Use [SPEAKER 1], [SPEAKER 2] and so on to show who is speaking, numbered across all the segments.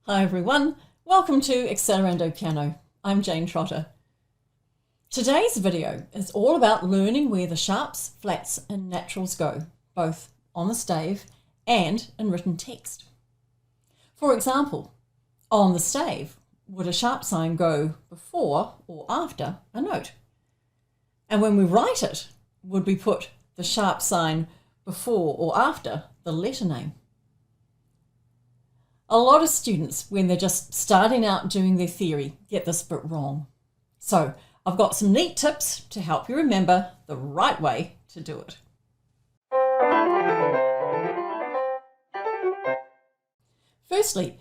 [SPEAKER 1] Hi everyone, welcome to Accelerando Piano. I'm Jane Trotter. Today's video is all about learning where the sharps, flats and naturals go, both on the stave and in written text. For example, on the stave, would a sharp sign go before or after a note? And when we write it, would we put the sharp sign before or after the letter name? A lot of students, when they're just starting out doing their theory, get this bit wrong. So I've got some neat tips to help you remember the right way to do it. Firstly,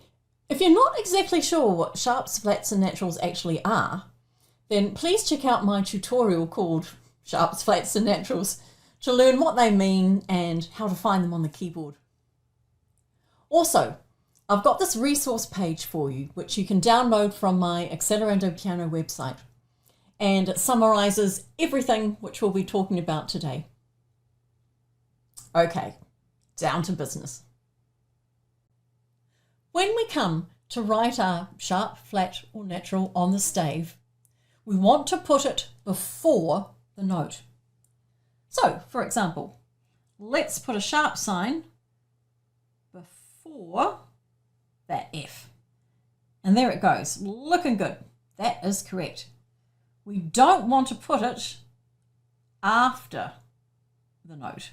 [SPEAKER 1] if you're not exactly sure what sharps, flats and naturals actually are, then please check out my tutorial called Sharps, Flats and Naturals to learn what they mean and how to find them on the keyboard. Also, I've got this resource page for you, which you can download from my Accelerando Piano website, and it summarises everything which we'll be talking about today. Okay, down to business. When we come to write our sharp, flat or natural on the stave, we want to put it before the note. So, for example, let's put a sharp sign before that F. And there it goes, looking good. That is correct. We don't want to put it after the note.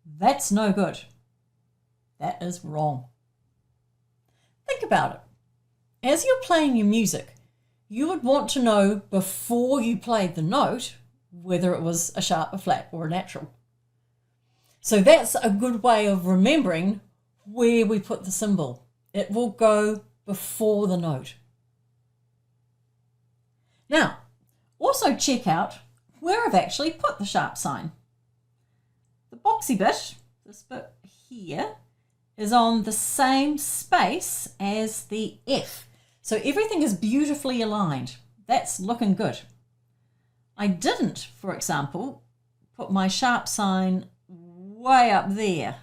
[SPEAKER 1] That's no good. That is wrong. Think about it. As you're playing your music, you would want to know before you played the note whether it was a sharp, a flat, or a natural. So that's a good way of remembering where we put the symbol. It will go before the note. Now, also check out where I've actually put the sharp sign. The boxy bit, this bit here, is on the same space as the F. So everything is beautifully aligned. That's looking good. I didn't, for example, put my sharp sign way up there.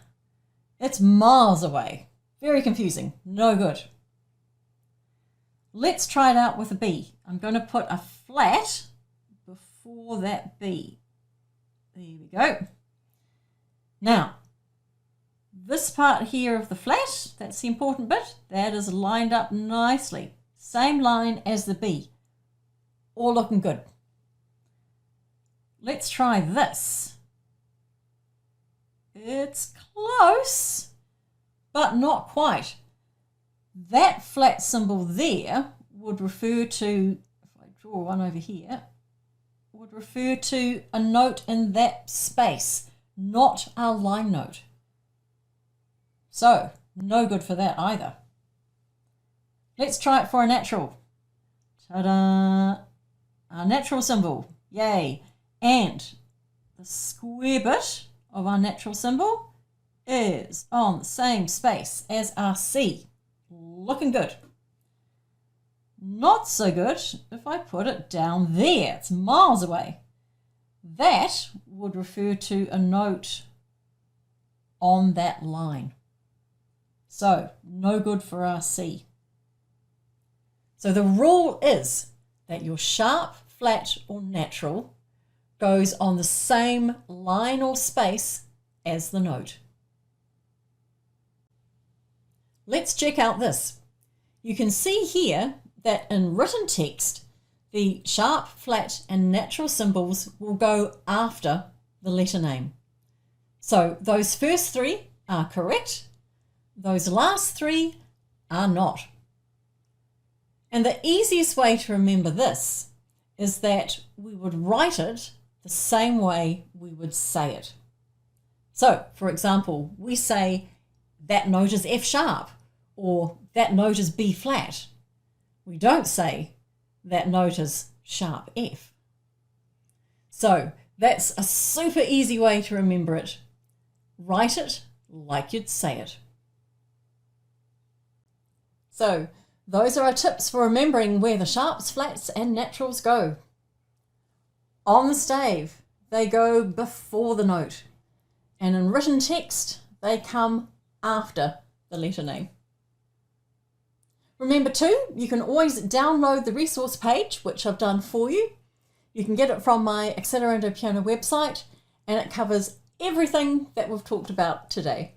[SPEAKER 1] It's miles away. Very confusing, no good. Let's try it out with a B. I'm going to put a flat before that B. There we go. Now, this part here of the flat, that's the important bit, that is lined up nicely. Same line as the B. All looking good. Let's try this. It's close, but not quite. That flat symbol there would refer to, if I draw one over here, would refer to a note in that space, not our line note. So, no good for that either. Let's try it for a natural. Ta-da! Our natural symbol, yay! And the square bit of our natural symbol is on the same space as our C. Looking good. Not so good if I put it down there. It's miles away. That would refer to a note on that line. So, no good for our C. So the rule is that your sharp, flat or natural goes on the same line or space as the note. Let's check out this. You can see here that in written text, the sharp, flat and natural symbols will go after the letter name. So those first three are correct. Those last three are not. And the easiest way to remember this is that we would write it the same way we would say it. So, for example, we say that note is F sharp, or that note is B flat. We don't say that note is sharp F. So that's a super easy way to remember it. Write it like you'd say it. So those are our tips for remembering where the sharps, flats and naturals go. On the stave, they go before the note. And in written text, they come after the letter name. Remember too, you can always download the resource page, which I've done for you. You can get it from my Accelerando Piano website, and it covers everything that we've talked about today.